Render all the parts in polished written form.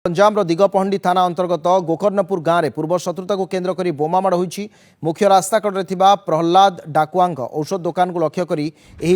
गंजाम दिगपहंडी थाना अंतर्गत गोकर्णपुर गाँव में पूर्व शत्रुता को केन्द्र कर बोमामाड़ होती मुख्य रास्ता कड़े प्रहलाद डाकुआ औषध दुकान को लक्ष्य कर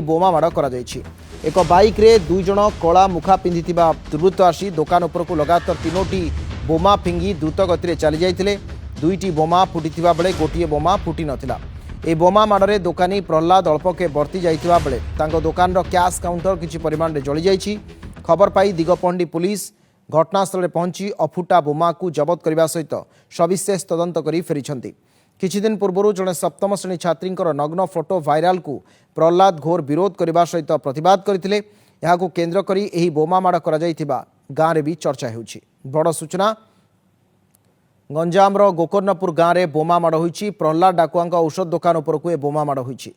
बोमामाड़ कर एक बाइक रे दुई जन कला मुखा पिंधि दुर्वृत्त आसी दुकान उपरकू लगातार तीनोटी बोमा फिंगी द्रुत गति चली जाते दुईटी बोमा फुटी बेले गोटे बोमा फुटी नाला ए बोमा माड़े दोकानी प्रहलाद अल्पके बर्ती जाइतिबा बेले दुकान कैश काउंटर किछि परिमाण में जली जाइछि। खबर पाई दिगपहंडी पुलिस घटनास्थल पहुंची अफुटा बोमा को जबत करने सहित सविशेष तदंत कर फेरी। किछि दिन पूर्व जड़े सप्तम श्रेणी छात्री नग्न फोटो भाइराल को प्रहलाद घोर विरोध करने सहित प्रतिवाद करते केन्द्र कर बोमामाड़ गाँव में भी चर्चा हो बड़ सूचना। गंजाम गोकर्णपुर गाँव में बोमामाड़ होती प्रहलाद डाकुआ औषध दुकान उपरकू बोमामाड़ होती।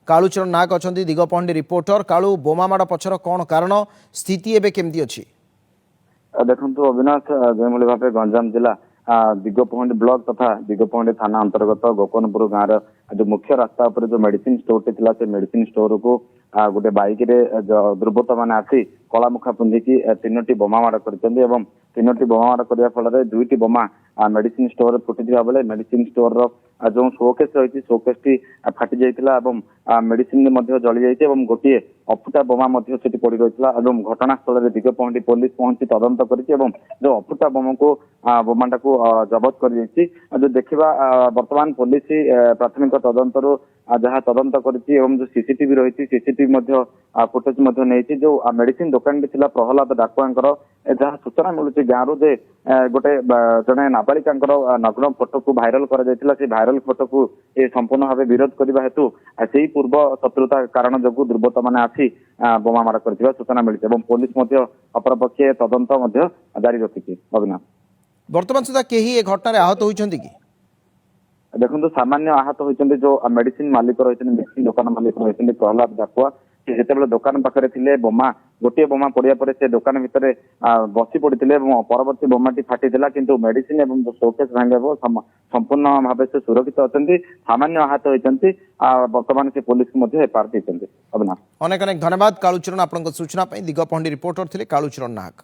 कालूचरण नायक अच्छा दिगपहंडी रिपोर्टर। कालू बोमामाड़ पछर कौन कारण स्थिति एवं केमती अच्छी? देखो अविनाश जो भाव गंजाम जिला दिगपहंडी ब्लॉक तथा दिगपहंडी थाना अंतर्गत गोकर्णपुर गाँव जो मुख्य रास्ता पर जो मेडिसिन स्टोर टी से मेडिसिन स्टोर को गोटे बाइक रे दुर्बृत्त मैंने आसी कला मुखा पिंधिकी तीनोटी बोमामाड़ कर तीनोटी बोमामाड़ करने फल दुईटी बोमा मेडिसिन स्टोर फुटी बेले मेडिसिन स्टोर जो शोकेस रही शोकेस टी फाटी जाइतिला मेडिसिन जली जाइए गोटे अफुटा बोमा सेठी पड़ रही घटनास्थल दिगपहंडी पुलिस पहुंची तदंत कर जो अफुटा बोमा को बोमाटा को जबत कर जो देखा वर्तमान पुलिस प्राथमिक तदंत जहाँ तदंत कर जो सीसीटीवी रही सीसीटीवी फुटेज नहीं जो मेडिसिन दुकान थी प्रहलाद डाकुआ जहाँ सूचना मिलूँ गाँव जे गोटे जड़े नाबालिका नग्न फोटो को भाइराल कर भाइराल फोटो को संपूर्ण भाव विरोध करने हेतु से पूर्व शत्रुता कारण जो दुर्बृत्त मैंने आसी बोमामाड़ कर सूचना मिली पुलिस अपरपक्षे तदंत जारी रखी। अविनाश वर्तमान सुधा कहीं घटना आहत होती कि? देखो सामान्य आहत होती जो मेडिसिन मालिक रही मेडिसिन दुकान मालिक रही प्रहलाद डाकुआ जिते दुकान पाखे थे बोमा गोटे बोमा पड़ा पर से दुकान भितर बसी पड़ते परवर्ती बोमाटी फाटी किंतु मेडिसिन एवं शोकेस भांगे संपूर्ण भाव से सुरक्षित अच्छा सामान्य आहत होती वर्तमान से पुलिस को एफआईआर देते। अविनाश अनेक अनेक धन्यवाद कालूचरण आपन सूचना दिगपहंडी रिपोर्टर थे कालूचरण नायक।